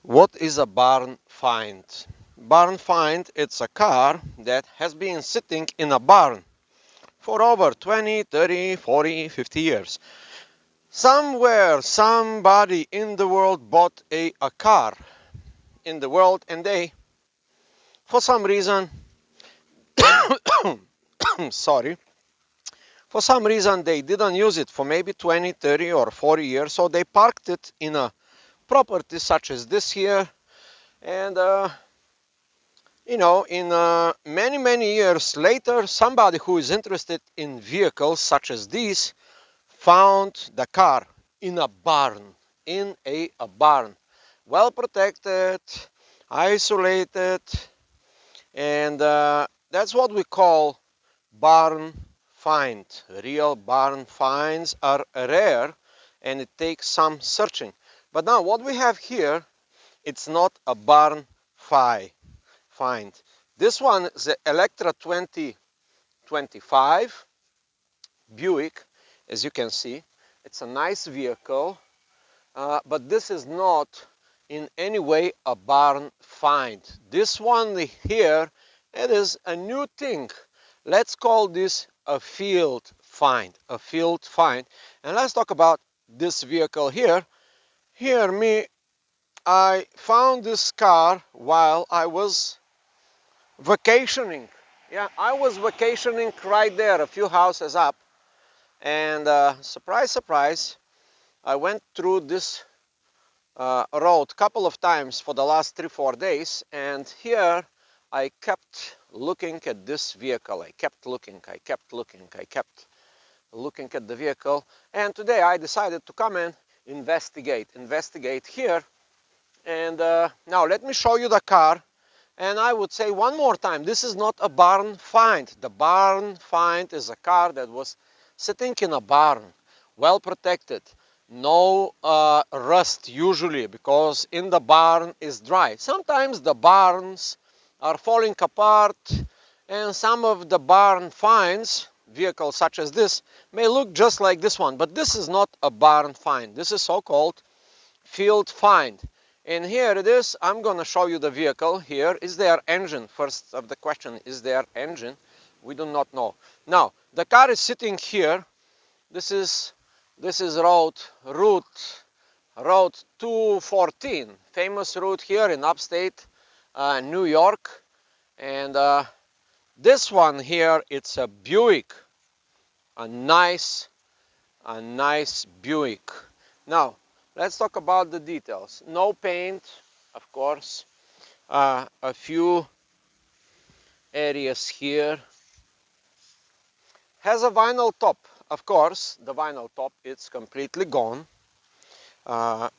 What is a barn find? Barn find, it's a car that has been sitting in a barn for over 20, 30, 40, 50 years. Somewhere, somebody in the world bought a car in the world, and they, for some reason, sorry, for some reason they didn't use it for maybe 20, 30 or 40 years, so they parked it in a property such as this here, and in many, many years later, somebody who is interested in vehicles such as these found the car in a barn, in a barn, well protected, isolated, and that's what we call barn find. Real barn finds are rare, and it takes some searching. But now what we have here, it's not a barn find. This one is the Electra 2025 Buick, as you can see. It's a nice vehicle, but this is not in any way a barn find. This one here, it is a new thing. Let's call this a field find, a field find. And let's talk about this vehicle here. I found this car while I was vacationing. Yeah, I was vacationing right there, a few houses up, and surprise, surprise, I went through this road a couple of times for the last 3, 4 days, and here I kept looking at this vehicle. I kept looking at the vehicle, and today I decided to come and investigate here. And now let me show you the car. And I would say one more time, this is not a barn find. The barn find is a car that was sitting in a barn, well protected. No rust usually, because in the barn is dry. Sometimes the barns are falling apart, and some of the barn finds, vehicles such as this, may look just like this one. But this is not a barn find. This is so-called field find. And here it is. I'm going to show you the vehicle. Here is their engine. First of the question, is there engine? We do not know. Now the car is sitting here. This is route 214, famous route here in upstate New York. And this one here, it's a Buick, a nice Buick. Now let's talk about the details. No paint, of course. A few areas here. Has a vinyl top. Of course, the vinyl top is completely gone. But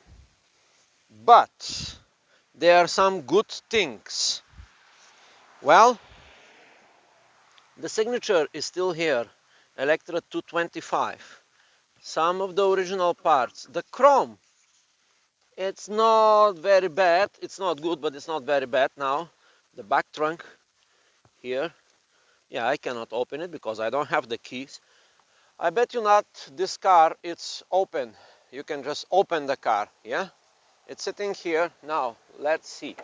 there are some good things. Well, the signature is still here. Electra 225. Some of the original parts. The chrome, it's not very bad. It's not good, but it's not very bad now. The back trunk here. Yeah, I cannot open it because I don't have the keys. I bet you not this car, it's open. You can just open the car, yeah? It's sitting here. Now, let's see.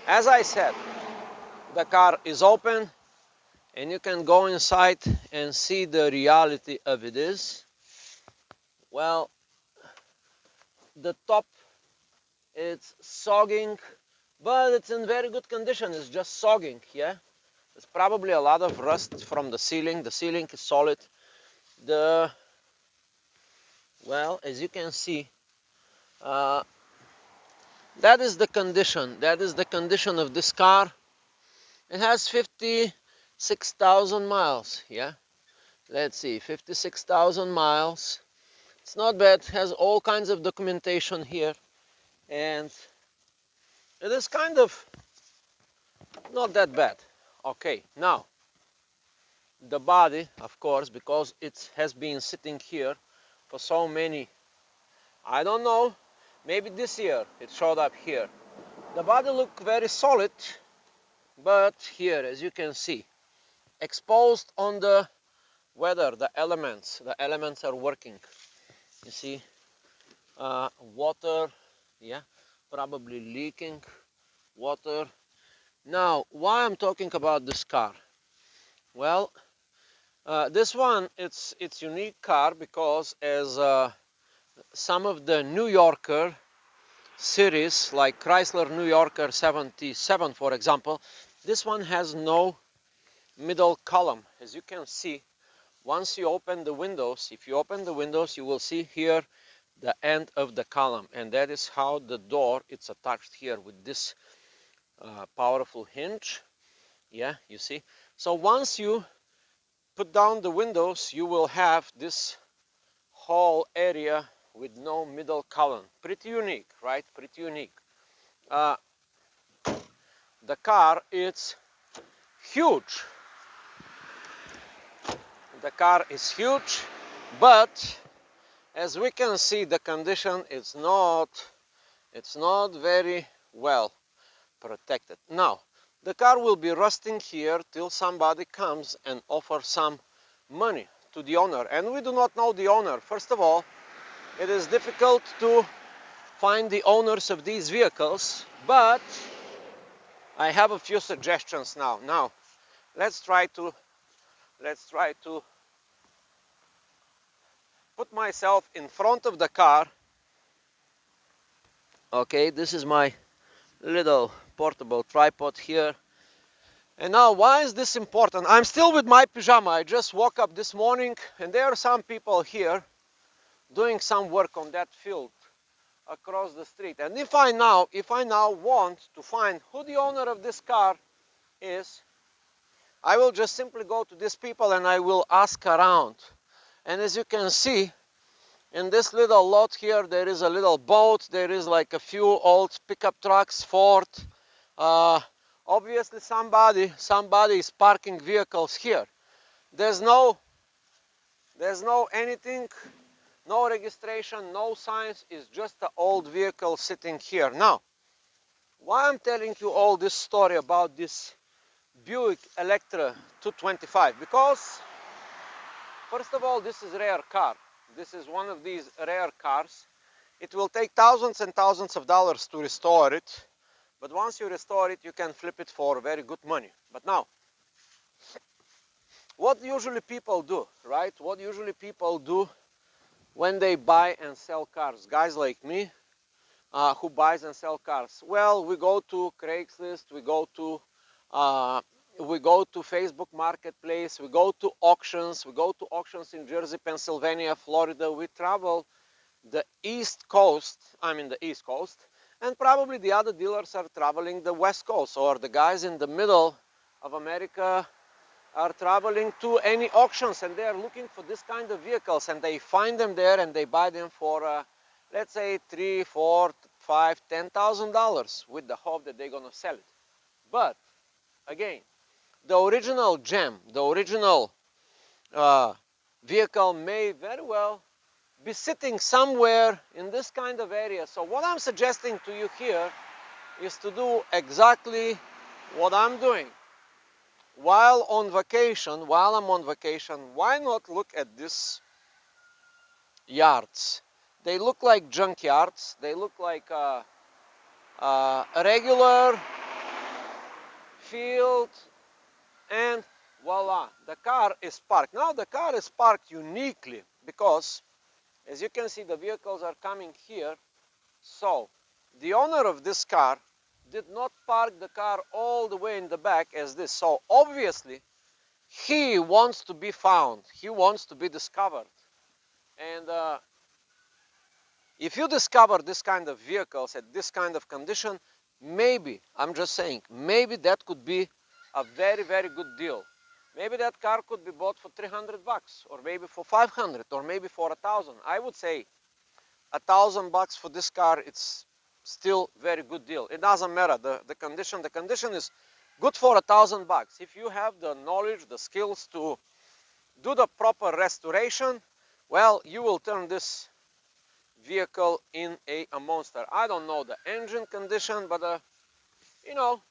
As I said, the car is open, and you can go inside and see the reality of it is. Well, the top, it's sogging, but it's in very good condition. It's just sogging, yeah? There's probably a lot of rust from the ceiling. The ceiling is solid. Well, as you can see, that is the condition. That is the condition of this car. It has 56,000 miles. Yeah, let's see, 56,000 miles. It's not bad. It has all kinds of documentation here, and it is kind of not that bad. Okay, now the body, of course, because it has been sitting here for so many, I don't know, maybe this year it showed up here. The body looked very solid, but here, as you can see, exposed on the weather, the elements are working. You see, water, yeah, probably leaking water. Now, why I'm talking about this car? Well, this one, it's unique car because as some of the New Yorker series, like Chrysler New Yorker 77, for example, this one has no middle column. As you can see, once you open the windows, if you open the windows, you will see here the end of the column, and that is how the door, it's attached here with this powerful hinge. Yeah, you see. So once you put down the windows, you will have this whole area with no middle column. Pretty unique, right? Pretty unique. Uh, the car is huge. The car is huge, but as we can see, the condition is not very well protected. Now, the car will be rusting here till somebody comes and offers some money to the owner, and we do not know the owner. First of all, it is difficult to find the owners of these vehicles, but I have a few suggestions now. Now, let's try to put myself in front of the car. Okay, this is my little portable tripod here. And now, why is this important? I'm still with my pajama. I just woke up this morning, and there are some people here doing some work on that field across the street. And if I now want to find who the owner of this car is, I will just simply go to these people and I will ask around. And as you can see, in this little lot here, there is a little boat. There is like a few old pickup trucks, Ford. Obviously, somebody is parking vehicles here. There's no anything, no registration, no signs. It's just an old vehicle sitting here. Now, why I'm telling you all this story about this Buick Electra 225? Because first of all, this is a rare car. This is one of these rare cars. It will take thousands and thousands of dollars to restore it. But once you restore it, you can flip it for very good money. But now, what usually people do, right? What usually people do when they buy and sell cars? Guys like me, who buys and sell cars. Well, we go to Craigslist, uh, we go to Facebook Marketplace, we go to auctions, in Jersey, Pennsylvania, Florida. We travel the East Coast, and probably the other dealers are traveling the West Coast, or the guys in the middle of America are traveling to any auctions, and they are looking for this kind of vehicles, and they find them there and they buy them for let's say $3, $4, $5, $10,000 with the hope that they're gonna sell it. But again, the original gem, the original vehicle may very well be sitting somewhere in this kind of area. So what I'm suggesting to you here is to do exactly what I'm doing. While I'm on vacation, why not look at these yards? They look like junk yards. They look like a regular field, and voila, the car is parked. Now the car is parked uniquely because, as you can see, the vehicles are coming here. So the owner of this car did not park the car all the way in the back as this. So obviously, he wants to be found. He wants to be discovered. And if you discover this kind of vehicles at this kind of condition, maybe, I'm just saying, maybe that could be a very, very good deal. Maybe that car could be bought for 300 bucks, or maybe for 500, or maybe for 1,000. I would say 1,000 bucks for this car, it's still very good deal. It doesn't matter the condition. The condition is good for 1,000 bucks. If you have the knowledge, the skills to do the proper restoration, well, you will turn this vehicle in a monster. I don't know the engine condition, but you know,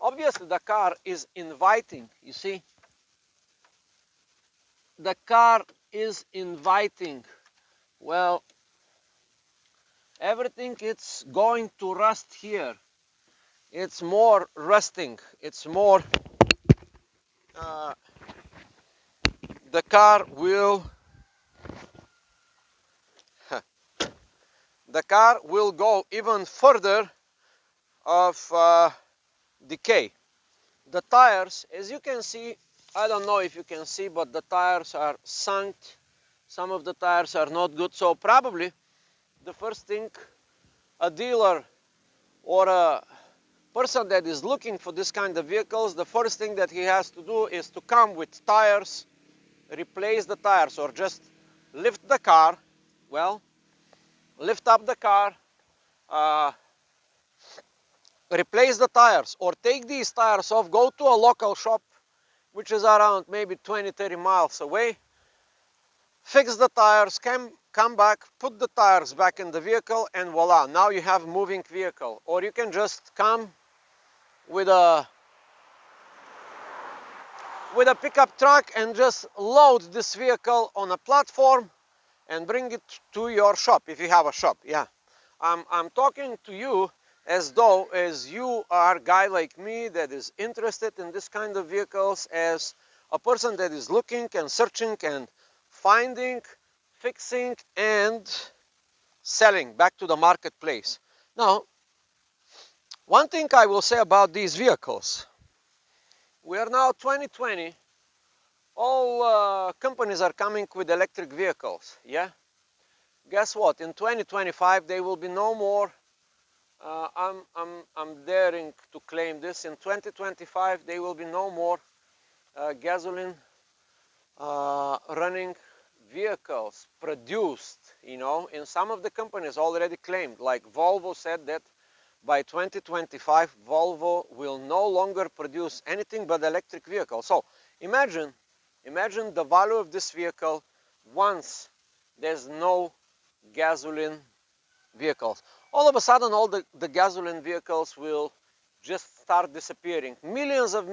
obviously the car is inviting. You see, the car is inviting. Well, everything it's going to rust here. It's more rusting. It's more. Uh, the car will. The car will go even further of decay. The tires, as you can see, I don't know if you can see, but the tires are sunk. Some of the tires are not good. So probably the first thing a dealer or a person that is looking for this kind of vehicles, the first thing that he has to do is to come with tires, replace the tires, or just lift the car. Well, lift up the car, uh, replace the tires, or take these tires off, go to a local shop which is around maybe 20-30 miles away, fix the tires, come back, put the tires back in the vehicle, and voila, now you have a moving vehicle. Or you can just come with a pickup truck and just load this vehicle on a platform and bring it to your shop if you have a shop. Yeah, I'm talking to you as though as you are a guy like me that is interested in this kind of vehicles, as a person that is looking and searching and finding, fixing and selling back to the marketplace. Now, one thing I will say about these vehicles, we are now 2020, all companies are coming with electric vehicles. Yeah, guess what, in 2025 they will be no more. I'm daring to claim this. In 2025, there will be no more gasoline running vehicles produced. You know, in some of the companies already claimed, like Volvo said that by 2025, Volvo will no longer produce anything but electric vehicles. So imagine the value of this vehicle once there's no gasoline vehicles. All of a sudden, all the gasoline vehicles will just start disappearing. Millions and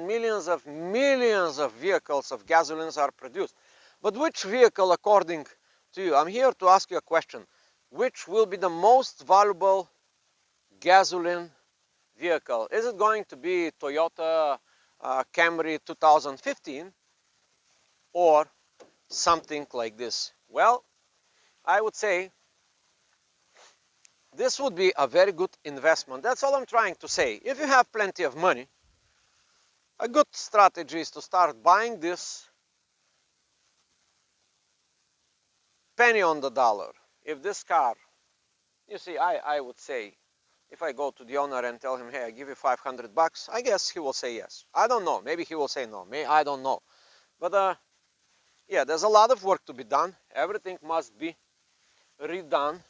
millions of vehicles of gasolines are produced. But which vehicle, according to you, I'm here to ask you a question, which will be the most valuable gasoline vehicle? Is it going to be Toyota Camry 2015 or something like this? Well, I would say this would be a very good investment. That's all I'm trying to say. If you have plenty of money, a good strategy is to start buying this penny on the dollar. If this car, you see, I would say, if I go to the owner and tell him, hey, I give you 500 bucks, I guess he will say yes. I don't know. Maybe he will say no. I don't know. But yeah, there's a lot of work to be done. Everything must be redone.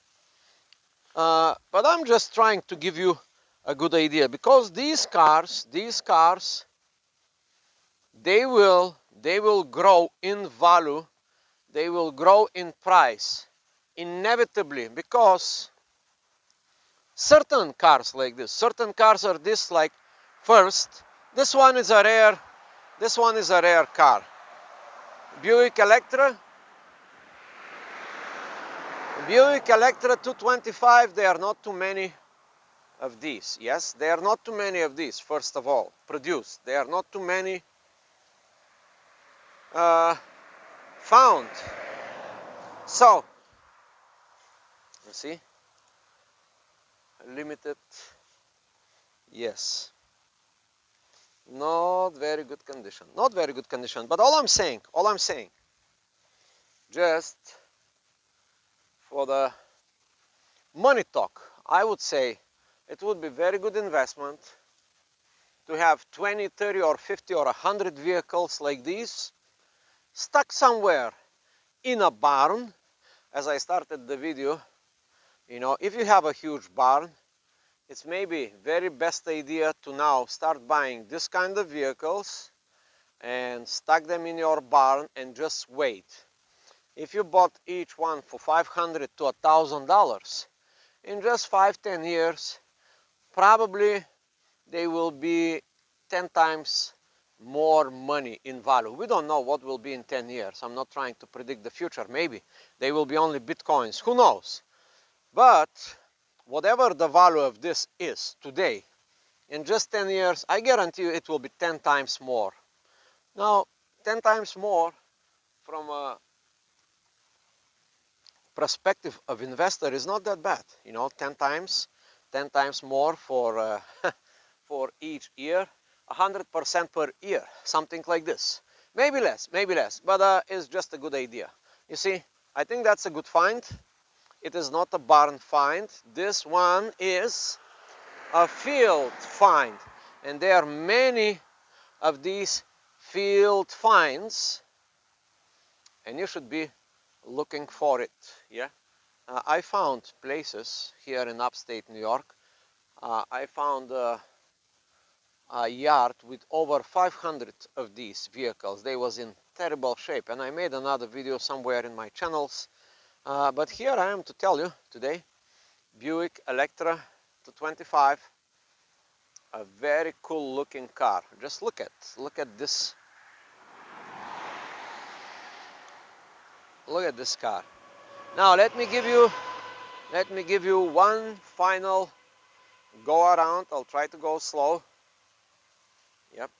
But I'm just trying to give you a good idea, because these cars, they will grow in value, they will grow in price inevitably, because certain cars like this, certain cars are this, like, first, this one is a rare car. Buick Electra 225, there are not too many of these. Yes, there are not too many of these, first of all, produced. There are not too many found. So, you see, limited, yes, not very good condition, but all I'm saying, just for the money talk, I would say it would be very good investment to have 20, 30 or 50 or 100 vehicles like these stuck somewhere in a barn. As I started the video, you know, if you have a huge barn, it's maybe very best idea to now start buying this kind of vehicles and stack them in your barn and just wait. If you bought each one for $500 to $1,000, in just 5-10 years, probably they will be 10 times more money in value. We don't know what will be in 10 years. I'm not trying to predict the future. Maybe they will be only bitcoins. Who knows? But whatever the value of this is today, in just 10 years, I guarantee you it will be 10 times more. Now, 10 times more from a perspective of investor is not that bad. 10 times more for for each year, 100% per year, something like this. Maybe less, but it's just a good idea. You see, I think that's a good find. It is not a barn find. This one is a field find, and there are many of these field finds, and you should be looking for it. Yeah, I found places here in upstate New York. I found a yard with over 500 of these vehicles. They was in terrible shape, and I made another video somewhere in my channels. But here I am to tell you today, Buick Electra 225, a very cool looking car. Just look at this. Look at this car. Now let me give you one final go around. I'll try to go slow. Yep.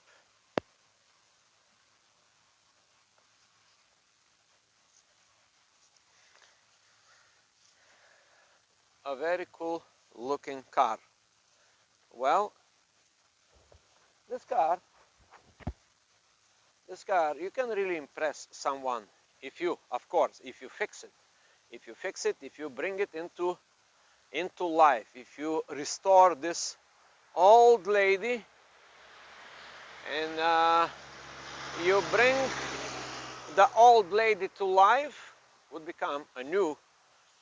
A very cool looking car. Well, this car, you can really impress someone if you, of course, if you fix it. If you bring it into life, if you restore this old lady and you bring the old lady to life, would become a new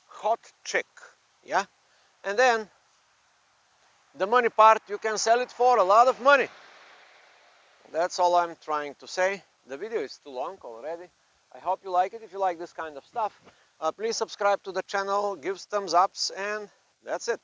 hot chick. Yeah, and then the money part, you can sell it for a lot of money. That's all I'm trying to say. The video is too long already. I hope you like it. If you like this kind of stuff, please subscribe to the channel, give thumbs ups, and that's it.